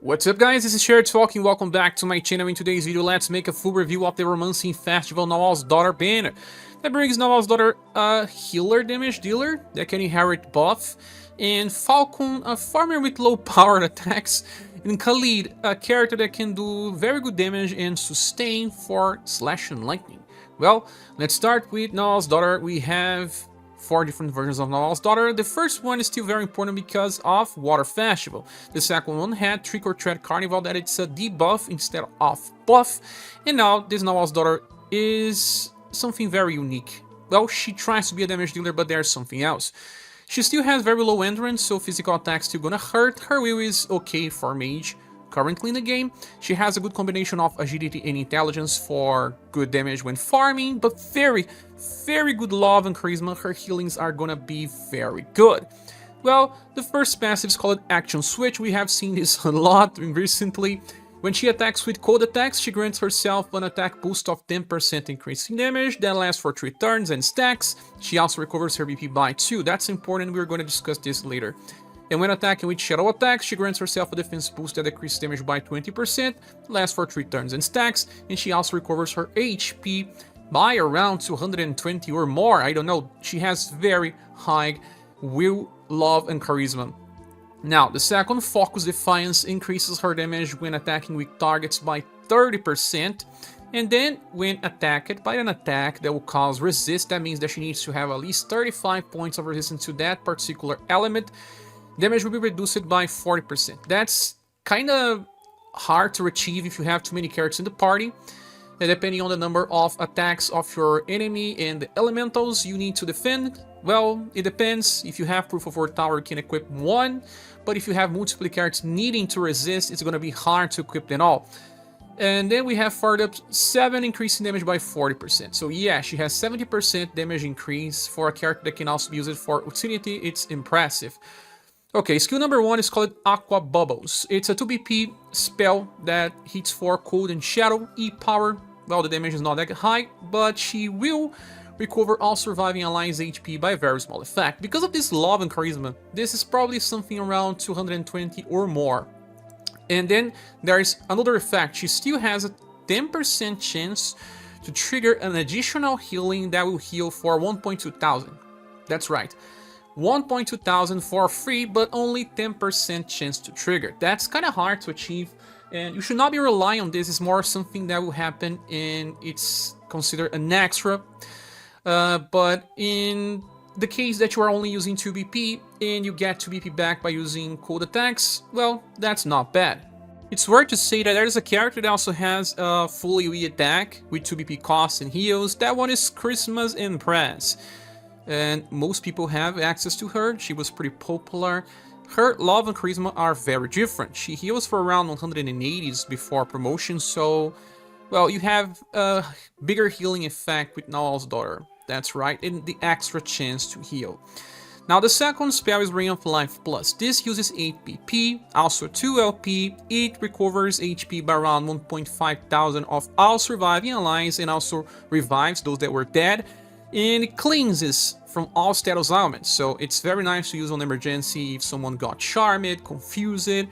What's up guys, this is ScherBR talking, welcome back to my channel. In today's video, let's make a full review of the Romancing Festival Narwhal's Daghter banner. That brings Narwhal's Daghter a healer damage dealer that can inherit buff, and Falcon, a farmer with low powered attacks, and Khalid, a character that can do very good damage and sustain for slash and lightning. Well, let's start with Narwhal's Daghter. We have 4 different versions of Narwhal's Daghter. The first one is still very important because of Water Festival. The second one had Trick or Treat Carnival, that it's a debuff instead of buff. And now this Narwhal's Daghter is something very unique. Well, she tries to be a damage dealer, but there's something else. She still has very low endurance, so physical attacks still gonna hurt. Her will is okay for mage. Currently in the game, she has a good combination of agility and intelligence for good damage when farming, but very good love and charisma. Her healings are gonna be very good. Well, the first passive is called Action Switch. We have seen this a lot recently. When she attacks with cold attacks, she grants herself an attack boost of 10% increase in damage that lasts for 3 turns and stacks. She also recovers her BP by 2. That's important, we're going to discuss this later. And when attacking with Shadow attacks, she grants herself a defense boost that decreases damage by 20%, lasts for 3 turns and stacks, and she also recovers her HP by around 220 or more. I don't know, she has very high will, love, and charisma. Now, the second, Focus Defiance, increases her damage when attacking with targets by 30%, and then when attacked by an attack that will cause resist, that means that she needs to have at least 35 points of resistance to that particular element. Damage will be reduced by 40%. That's kind of hard to achieve if you have too many characters in the party. And depending on the number of attacks of your enemy and the elementals you need to defend, well, it depends. If you have Proof of War Tower, you can equip 1. But if you have multiple characters needing to resist, it's going to be hard to equip them all. And then we have Fired Up 7, increasing damage by 40%. So yeah, she has 70% damage increase for a character that can also be used for utility. It's impressive. Okay, skill number 1 is called Aqua Bubbles. It's a 2BP spell that hits for cold and shadow, E-power. Well, the damage is not that high, but she will recover all surviving allies' HP by a very small effect. Because of this love and charisma, this is probably something around 220 or more. And then there's another effect. She still has a 10% chance to trigger an additional healing that will heal for 1.2 thousand. That's right. 1.2 thousand for free, but only 10% chance to trigger. That's kind of hard to achieve, and you should not be relying on this. It's more something that will happen, and it's considered an extra. But in the case that you are only using 2 BP, and you get 2 BP back by using cold attacks, well, that's not bad. It's worth to say that there is a character that also has a full AoE attack with 2 BP costs and heals. That one is Christmas Impress. And most people have access to her. She was pretty popular. Her love and charisma are very different. She heals for around 180s before promotion, so, well, you have a bigger healing effect with Narwhal's Daghter. That's right, and the extra chance to heal. Now, the second spell is Ring of Life Plus. This uses 8 BP, also 2 LP. It recovers HP by around 1.5 thousand of all surviving allies, and also revives those that were dead. And it cleanses from all status ailments, so it's very nice to use on emergency if someone got charmed, confused,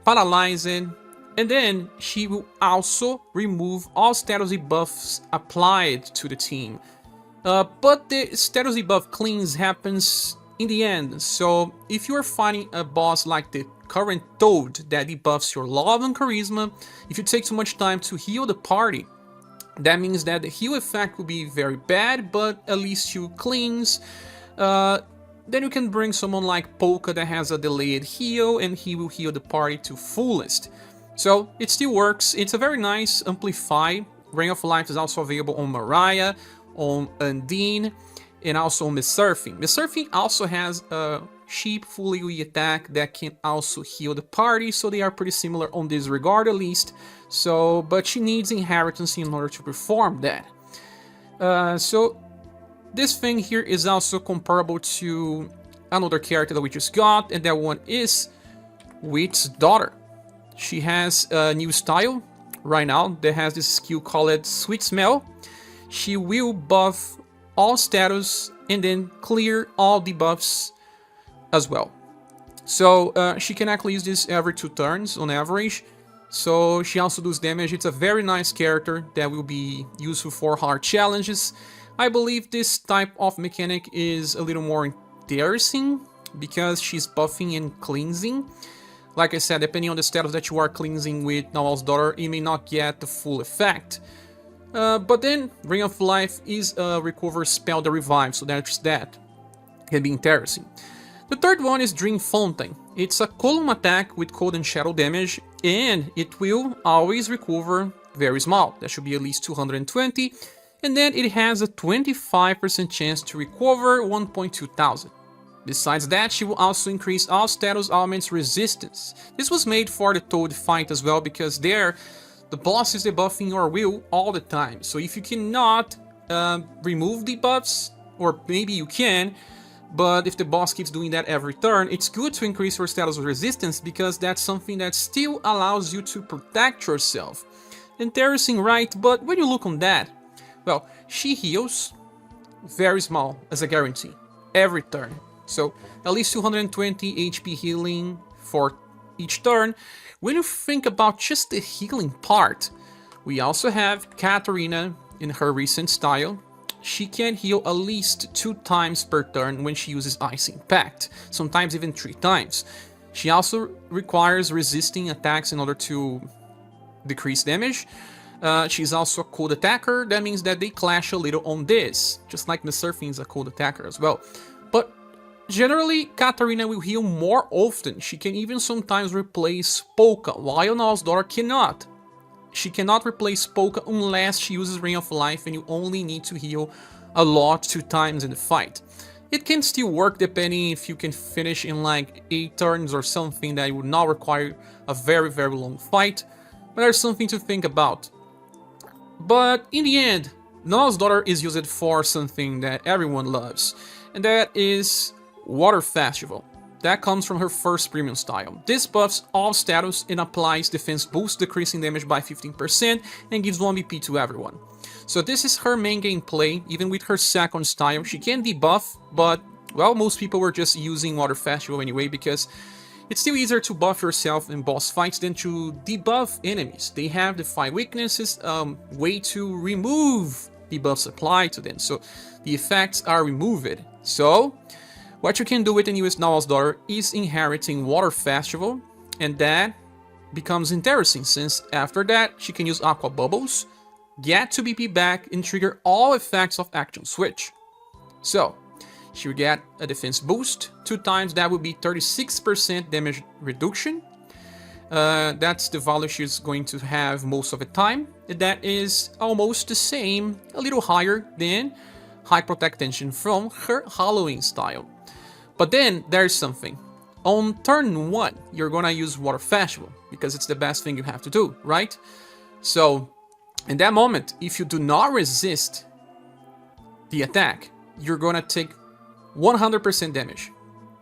paralyzed. And then she will also remove all status debuffs applied to the team. But the status debuff cleanse happens in the end, so if you are fighting a boss like the current Toad that debuffs your love and charisma, if you take too much time to heal the party, that means that the heal effect will be very bad, but at least you cleanse. Then you can bring someone like Polka that has a delayed heal, and he will heal the party to fullest. So it still works. It's a very nice amplify. Ring of Life is also available on Mariah, on Undine, and also on Messurfing. Messurfing also has a cheap full AoE attack that can also heal the party, so they are pretty similar on this regard at least. So, but she needs inheritance in order to perform that. So this thing here is also comparable to another character that we just got, and that one is Witch's Daghter. She has a new style right now that has this skill called Sweet Smell. She will buff all status and then clear all debuffs as well. So she can actually use this every 2 turns on average. So she also does damage. It's a very nice character that will be useful for hard challenges. I believe this type of mechanic is a little more interesting because she's buffing and cleansing. Like I said, depending on the status that you are cleansing with Narwhal's Daughter, it may not get the full effect. But then, Ring of Life is a recover spell that revives, so that's that. Can be interesting. The third one is Dream Fountain. It's a column attack with cold and shadow damage, and it will always recover very small. That should be at least 220, and then it has a 25% chance to recover 1.2 thousand. Besides that, she will also increase all status elements resistance. This was made for the Toad fight as well, because there, the boss is debuffing your will all the time. So if you cannot remove debuffs, or maybe you can, but if the boss keeps doing that every turn, it's good to increase your status resistance, because that's something that still allows you to protect yourself. Interesting, right? But when you look on that, well, she heals very small as a guarantee every turn. So at least 220 HP healing for each turn. When you think about just the healing part, we also have Katarina in her recent style. She can heal at least 2 times per turn when she uses Ice Impact, sometimes even 3 times. She also requires resisting attacks in order to decrease damage. She's also a cold attacker. That means that they clash a little on this, just like the Surfing is a cold attacker as well. But generally, Katarina will heal more often. She can even sometimes replace Polka, while Narwhal's Daughter cannot. She cannot replace Polka unless she uses Ring of Life, and you only need to heal a lot 2 times in the fight. It can still work depending if you can finish in like 8 turns or something that would not require a very, very long fight. But there's something to think about. But in the end, Narwhal's Daughter is used for something that everyone loves, and that is Water Festival. That comes from her first premium style. This buffs all status and applies defense boost, decreasing damage by 15% and gives 1 BP to everyone. So this is her main gameplay. Even with her second style, she can debuff, but well, most people were just using Water Festival anyway, because it's still easier to buff yourself in boss fights than to debuff enemies. They have the 5 weaknesses, way to remove debuffs applied to them, so the effects are removed. So what you can do with the newest Narwhal's Daughter is inheriting Water Festival, and that becomes interesting, since after that she can use Aqua Bubbles, get 2 BP back, and trigger all effects of Action Switch. So she will get a defense boost 2 times. That would be 36% damage reduction. That's the value she's going to have most of the time. That is almost the same, a little higher than High Protect Tension from her Halloween style. But then there's something. On turn 1, you're gonna use Water Festival, because it's the best thing you have to do, right? So in that moment, if you do not resist the attack, you're gonna take 100% damage.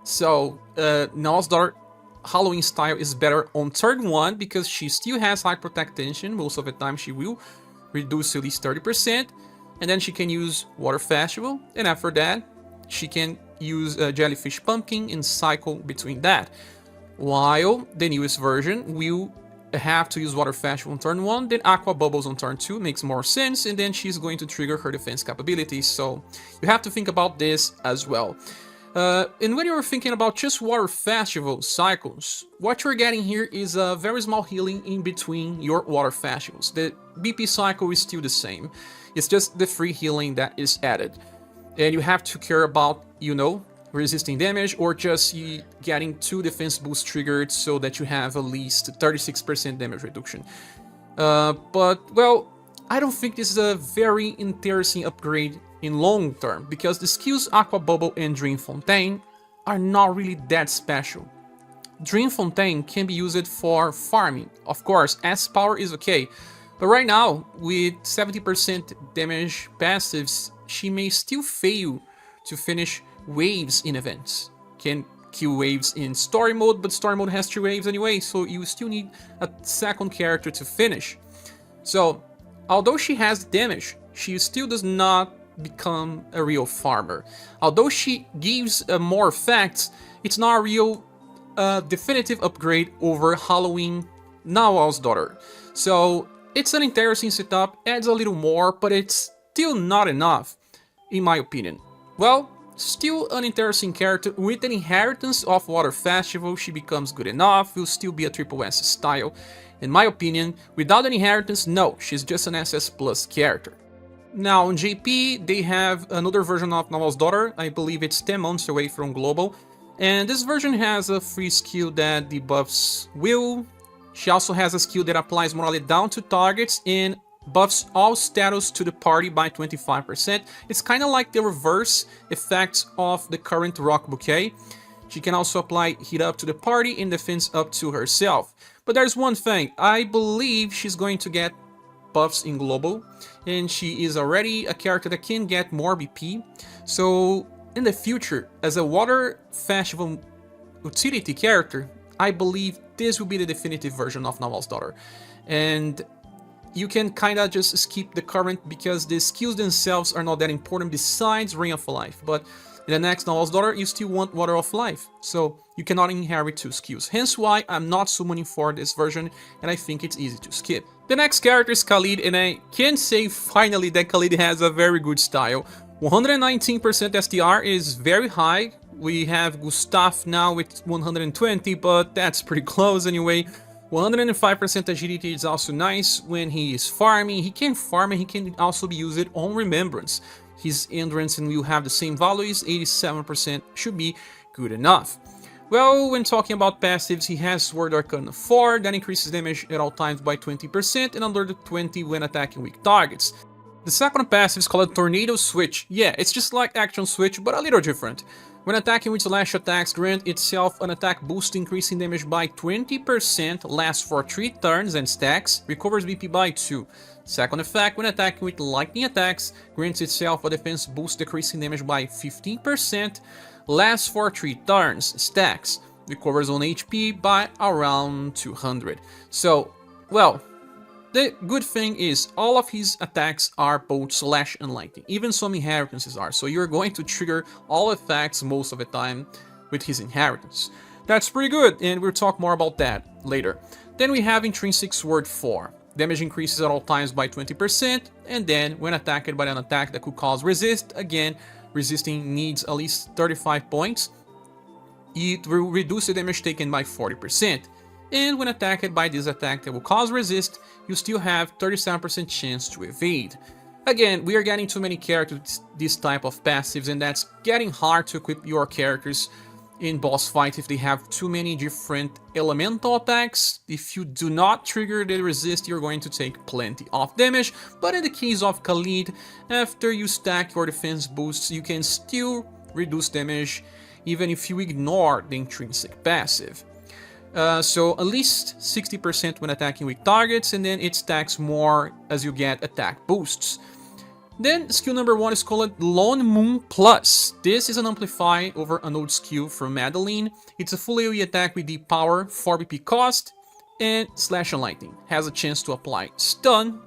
So Narwhal's Daughter Halloween style is better on turn 1, because she still has High Protect Tension. Most of the time she will reduce at least 30%, and then she can use Water Festival, and after that she can use Jellyfish Pumpkin and cycle between that. While the newest version will have to use Water Festival on turn 1, then Aqua Bubbles on turn 2 makes more sense, and then she's going to trigger her defense capabilities, so you have to think about this as well. And when you're thinking about just Water Festival cycles, what you're getting here is a very small healing in between your Water Festivals. The BP cycle is still the same, it's just the free healing that is added. And you have to care about, you know, resisting damage, or just getting 2 defense boosts triggered so that you have at least 36% damage reduction. But, well, I don't think this is a very interesting upgrade in long term, because the skills Aqua Bubble and Dream Fontaine are not really that special. Dream Fontaine can be used for farming. Of course, S power is okay, but right now, with 70% damage passives, she may still fail to finish waves in events. Can kill waves in story mode, but story mode has 3 waves anyway, so you still need a second character to finish. So, although she has damage, she still does not become a real farmer. Although she gives more effects, it's not a real a definitive upgrade over Halloween Narwhal's Daughter. So it's an interesting setup, adds a little more, but it's still not enough, in my opinion. Well, still an interesting character. With an inheritance of Water Festival, she becomes good enough, will still be a Triple S style. In my opinion, without an inheritance, no, she's just an SS Plus character. Now, on JP, they have another version of Narwhal's Daughter. I believe it's 10 months away from Global. And this version has a free skill that debuffs Will. She also has a skill that applies morale down to targets and buffs all status to the party by 25%. It's kind of like the reverse effects of the current Rock Bouquet. She can also apply heat up to the party and defense up to herself. But there's one thing, I believe she's going to get buffs in Global, and she is already a character that can get more BP. So in the future, as a Water Festival utility character, I believe this will be the definitive version of Narwhal's Daughter. And you can kinda just skip the current because the skills themselves are not that important besides Ring of Life. But in the next Narwhal's Daughter, you still want Water of Life, so you cannot inherit 2 skills. Hence why I'm not summoning for this version, and I think it's easy to skip. The next character is Khalid, and I can say finally that Khalid has a very good style. 119% STR is very high. We have Gustav now with 120, but that's pretty close anyway. 105% agility is also nice when he is farming. He can farm and he can also be used on Remembrance. His endurance and will have the same values, 87% should be good enough. Well, when talking about passives, he has Sword Arcana 4, that increases damage at all times by 20% and under the 20 when attacking weak targets. The second passive is called Tornado Switch. Yeah, it's just like Action Switch, but a little different. When attacking with slash attacks, grant itself an attack boost increasing damage by 20%, lasts for 3 turns and stacks, recovers BP by 2. Second effect, when attacking with lightning attacks, grants itself a defense boost decreasing damage by 15%, lasts for 3 turns, stacks, recovers on HP by around 200. So, well, the good thing is all of his attacks are both slash and lightning, even some inheritances are, so you're going to trigger all effects most of the time with his inheritance. That's pretty good, and we'll talk more about that later. Then we have Intrinsic Sword 4. Damage increases at all times by 20%, and then when attacked by an attack that could cause resist, again, resisting needs at least 35 points, it will reduce the damage taken by 40%. And when attacked by this attack that will cause resist, you still have 37% chance to evade. Again, we are getting too many characters with this type of passives, and that's getting hard to equip your characters in boss fight if they have too many different elemental attacks. If you do not trigger the resist, you're going to take plenty of damage, but in the case of Khalid, after you stack your defense boosts, you can still reduce damage even if you ignore the intrinsic passive. So at least 60% when attacking weak targets, and then it stacks more as you get attack boosts. Then skill number 1 is called Lone Moon Plus. This is an amplify over an old skill from Madeline. It's a full AoE attack with deep power, 4 BP cost, and slash and lightning. Has a chance to apply stun.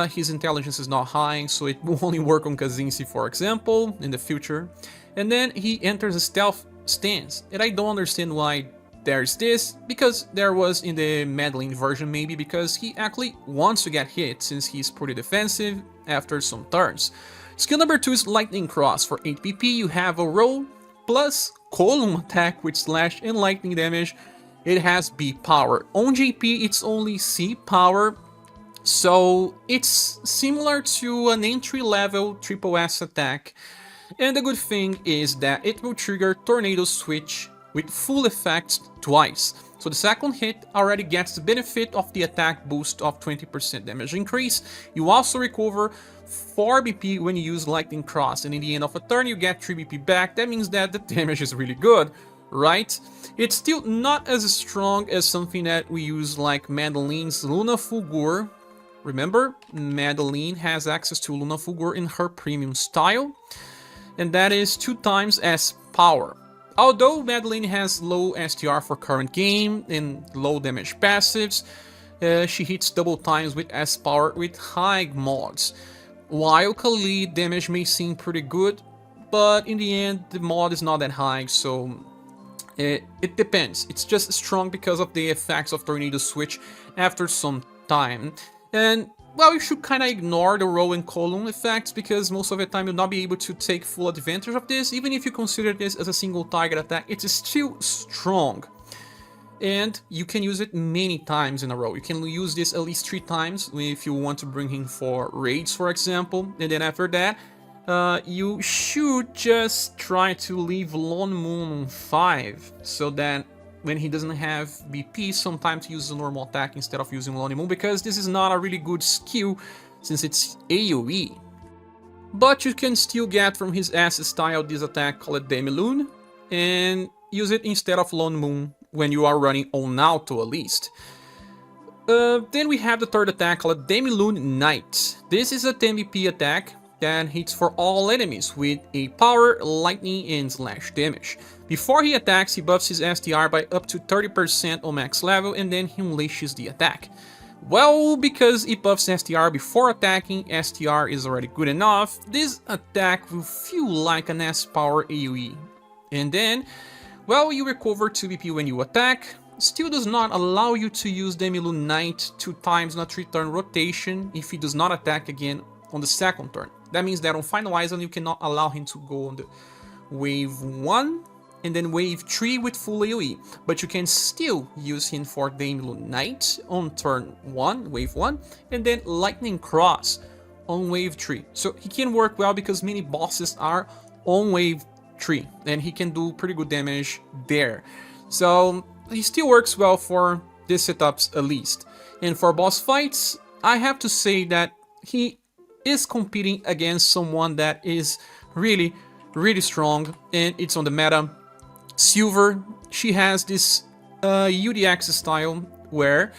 His intelligence is not high, so it will only work on Kazinsi, for example, in the future. And then he enters a stealth stance, and I don't understand why there's this, because there was in the Madeline version, maybe because he actually wants to get hit since he's pretty defensive after some turns. Skill number 2 is Lightning Cross. For 8 PP you have a roll plus column attack with slash and lightning damage. It has B power. On JP it's only C power, so it's similar to an entry level triple S attack. And the good thing is that it will trigger Tornado Switch with full effect twice. So the second hit already gets the benefit of the attack boost of 20% damage increase. You also recover 4 BP when you use Lightning Cross, and in the end of a turn you get 3 BP back. That means that the damage is really good, right? It's still not as strong as something that we use like Madeline's Luna Fulgur. Remember, Madeline has access to Luna Fulgur in her premium style, and that is 2 times S power. Although Madeline has low STR for current game and low damage passives, she hits double times with S power with high mods. While Khalid damage may seem pretty good, but in the end the mod is not that high, so It depends. It's just strong because of the effects of Tornado Switch after some time. And, well, you should kind of ignore the row and column effects because most of the time you'll not be able to take full advantage of this. Even if you consider this as a single target attack, it's still strong. And you can use it many times in a row. You can use this at least 3 times if you want to bring him for raids, for example. And then after that, you should just try to leave Lone Moon on 5, so that when he doesn't have BP, sometimes use a normal attack instead of using Lone Moon, because this is not a really good skill since it's AoE. But you can still get from his S style this attack called Demi-Lune, and use it instead of Lone Moon when you are running on auto at least. Then we have the third attack called Demi-Lune Knight. This is a 10 BP attack that hits for all enemies with a power, lightning, and slash damage. Before he attacks, he buffs his STR by up to 30% on max level, and then he unleashes the attack. Well, because it buffs STR before attacking, STR is already good enough, this attack will feel like an S-power AoE. And then, well, you recover 2 BP when you attack. Still does not allow you to use Demi-Lune Knight 2 times in a 3-turn rotation if he does not attack again on the second turn. That means that on Final Island you cannot allow him to go on the wave 1 and then wave 3 with full AoE, but you can still use him for Demi-Lune Knight on turn 1, wave 1, and then Lightning Cross on wave 3. So he can work well because many bosses are on wave 3 and he can do pretty good damage there. So he still works well for these setups at least. And for boss fights, I have to say that he is competing against someone that is really strong, and it's on the meta. Silver, she has this UDX style where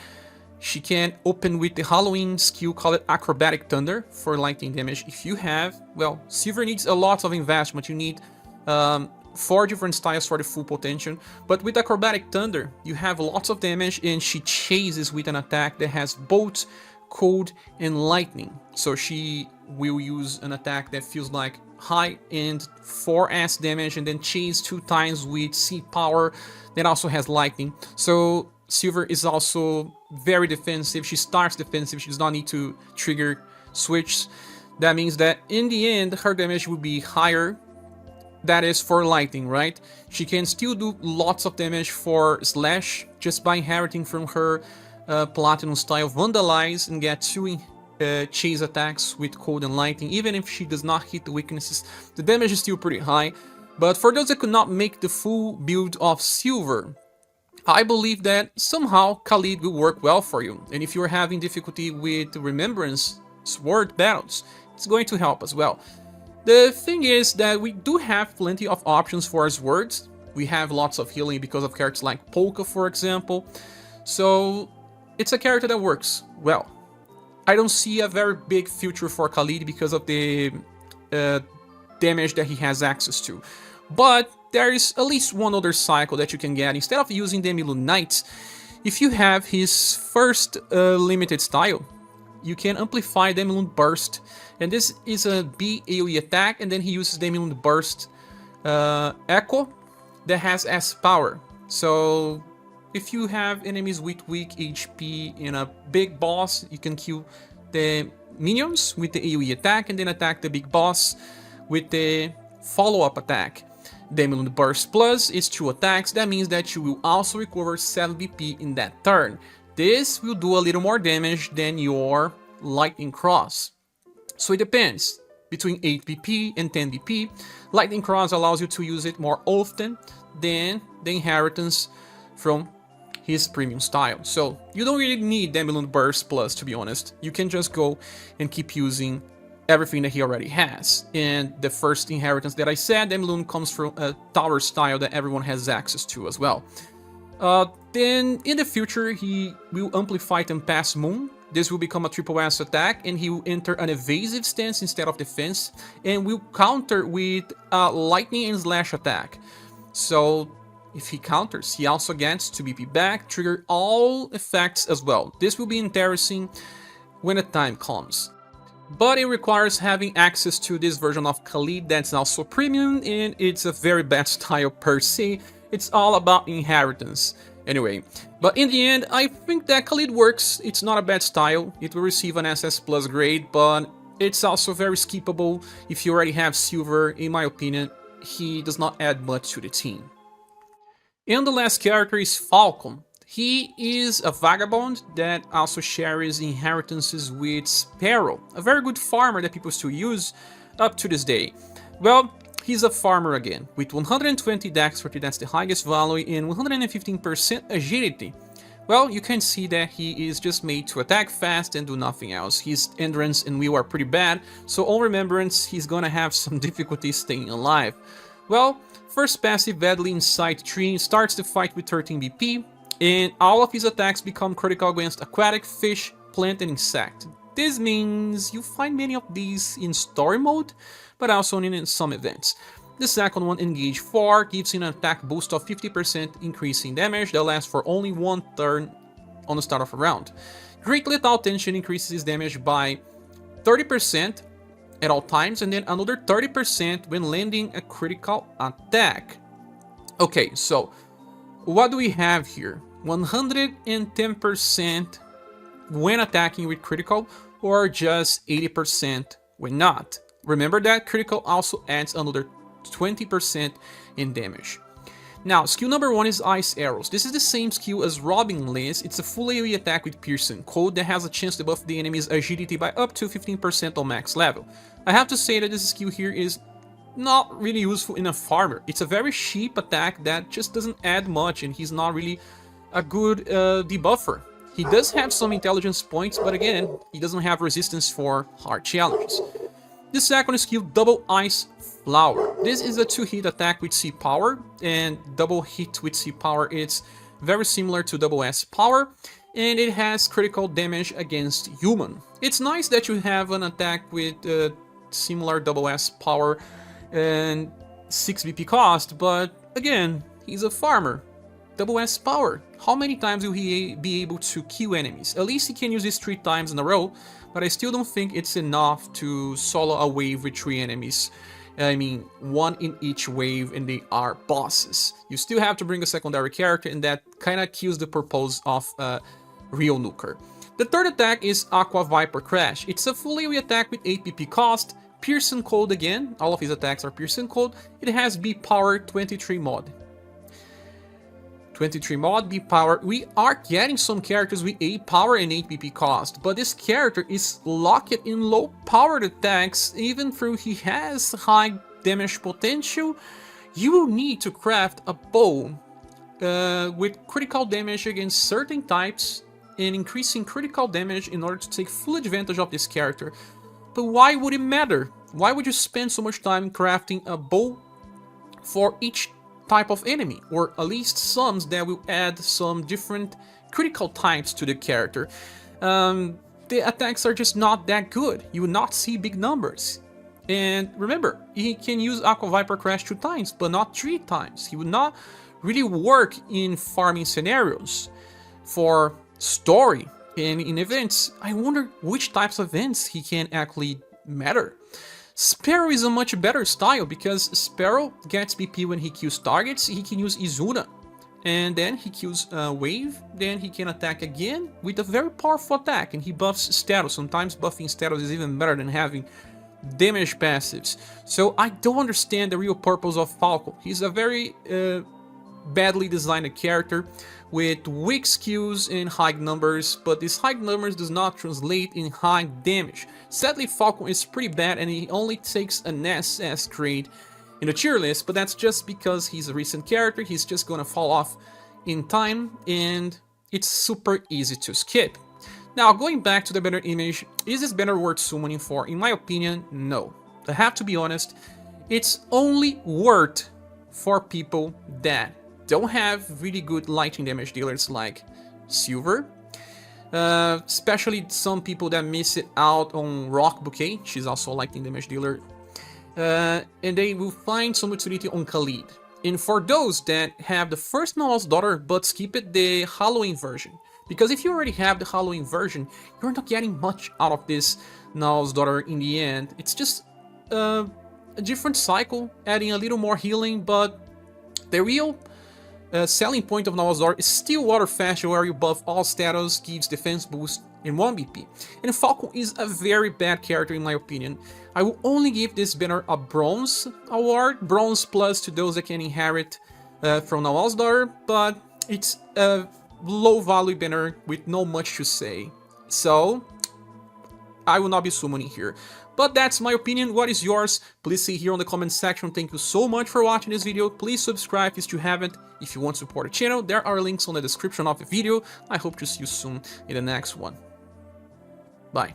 she can open with the Halloween skill called Acrobatic Thunder for lightning damage. If you have, well, Silver needs a lot of investment. You need 4 different styles for the full potential, but with Acrobatic Thunder you have lots of damage, and she chases with an attack that has both cold and lightning. So she will use an attack that feels like high and 4S damage, and then chase 2 times with C power that also has lightning. So Silver is also very defensive. She starts defensive. She does not need to trigger switch. That means that in the end her damage will be higher. That is for lightning, right? She can still do lots of damage for slash just by inheriting from her Platinum style Vandalize and get 2 chase attacks with cold and lightning. Even if she does not hit the weaknesses, the damage is still pretty high. But for those that could not make the full build of Silver, I believe that somehow Khalid will work well for you. And if you're having difficulty with Remembrance Sword battles, it's going to help as well. The thing is that we do have plenty of options for our swords. We have lots of healing because of characters like Polka, for example. So it's a character that works well. I don't see a very big future for Khalid because of the damage that he has access to. But there is at least one other cycle that you can get. Instead of using Demi-Lune Knight, if you have his first limited style, you can amplify Demi-Lune Burst. And this is a B AoE attack, and then he uses Demi-Lune Burst Echo that has S power. So if you have enemies with weak HP in a big boss, you can kill the minions with the AoE attack and then attack the big boss with the follow-up attack. Demi-Lune Burst Plus is 2 attacks. That means that you will also recover 7 BP in that turn. This will do a little more damage than your Lightning Cross. So it depends. Between 8 BP and 10 BP, Lightning Cross allows you to use it more often than the inheritance from his premium style. So you don't really need Demi-Lune Burst Plus, to be honest. You can just go and keep using everything that he already has. And the first inheritance that I said, Demi-Lune, comes from a tower style that everyone has access to as well. Then in the future he will amplify Tempest Moon. This will become a triple S attack, and he will enter an evasive stance instead of defense, and will counter with a lightning and slash attack. So if he counters, he also gets 2 BP back, trigger all effects as well. This will be interesting when the time comes. But it requires having access to this version of Khalid that's also premium, and it's a very bad style per se. It's all about inheritance. Anyway, but in the end, I think that Khalid works. It's not a bad style. It will receive an SS plus grade, but it's also very skippable if you already have silver. In my opinion, he does not add much to the team. And the last character is Falcon. He is a vagabond that also shares inheritances with Sparrow, a very good farmer that people still use up to this day. Well, he's a farmer again, with 120 dexterity, that's the highest value, and 115% agility. Well, you can see that he is just made to attack fast and do nothing else. His endurance and will are pretty bad, so on remembrance, he's gonna have some difficulty staying alive. Well, first passive Badly Insight Tree starts the fight with 13 BP, and all of his attacks become critical against aquatic, fish, plant, and insect. This means you find many of these in story mode, but also in some events. The second one, Engage 4, gives him an attack boost of 50% increasing damage that lasts for only one turn on the start of a round. Great Lethal Tension increases his damage by 30% at all times, and then another 30% when landing a critical attack. Okay, so what do we have here? 110% when attacking with critical, or just 80% when not. Remember that critical also adds another 20% in damage. Now, skill number 1 is Ice Arrows. This is the same skill as Robbing Liz. It's a full AoE attack with Piercing Cold that has a chance to buff the enemy's agility by up to 15% on max level. I have to say that this skill here is not really useful in a farmer. It's a very cheap attack that just doesn't add much, and he's not really a good debuffer. He does have some intelligence points, but again, he doesn't have resistance for hard challenges. The second skill, Double Ice Flower. This is a 2-hit attack with C power, and double hit with C power it's very similar to double S power, and it has critical damage against human. It's nice that you have an attack with similar double S power and 6 BP cost, but again, he's a farmer. Double S power. How many times will he be able to kill enemies? At least he can use this 3 times in a row, but I still don't think it's enough to solo a wave with 3 enemies. I mean, 1 in each wave, and they are bosses. You still have to bring a secondary character, and that kinda kills the purpose of a real nuker. The third attack is Aqua Viper Crash. It's a full AoE attack with 8 PP cost, Piercing Cold again, all of his attacks are Piercing Cold. It has B power 23 mod. 23 mod, B power. We are getting some characters with 8 power and 8 PP cost, but this character is locked in low powered attacks, even though he has high damage potential. You will need to craft a bow with critical damage against certain types and increasing critical damage in order to take full advantage of this character. But why would it matter? Why would you spend so much time crafting a bow for each type of enemy, or at least some that will add some different critical types to the character? The attacks are just not that good. You will not see big numbers. And remember, he can use Aqua Viper Crash 2 times, but not 3 times. He would not really work in farming scenarios. For story and in events, I wonder which types of events he can actually matter. Sparrow is a much better style because Sparrow gets BP when he kills targets. He can use Izuna, and then he kills Wave, then he can attack again with a very powerful attack, and he buffs status. Sometimes buffing status is even better than having damage passives. So I don't understand the real purpose of Falcon. He's a very badly designed character with weak skills and high numbers, but these high numbers does not translate in high damage. Sadly, Falcon is pretty bad, and he only takes an SS grade in the tier list, but that's just because he's a recent character. He's just gonna fall off in time, and it's super easy to skip. Now, going back to the banner image, is this banner worth summoning for? In my opinion, no. I have to be honest, it's only worth for people that don't have really good lightning damage dealers like Silver, especially some people that miss it out on Rock Bouquet. She's also a lightning damage dealer, and they will find some utility on Khalid. And for those that have the first Narwhal's Daughter but skip it, the Halloween version, because if you already have the Halloween version, you're not getting much out of this Narwhal's Daughter in the end. It's just a different cycle, adding a little more healing, but the real selling point of Narwhal's Daughter is still Water Festival, where you buff all status, gives defense boost, and 1 BP. And Falcon is a very bad character in my opinion. I will only give this banner a Bronze award, Bronze plus to those that can inherit from Narwhal's Daughter, but it's a low value banner with no much to say. So, I will not be summoning here. But that's my opinion. What is yours? Please say here on the comment section. Thank you so much for watching this video. Please subscribe if you haven't. If you want to support the channel, there are links on the description of the video. I hope to see you soon in the next one. Bye.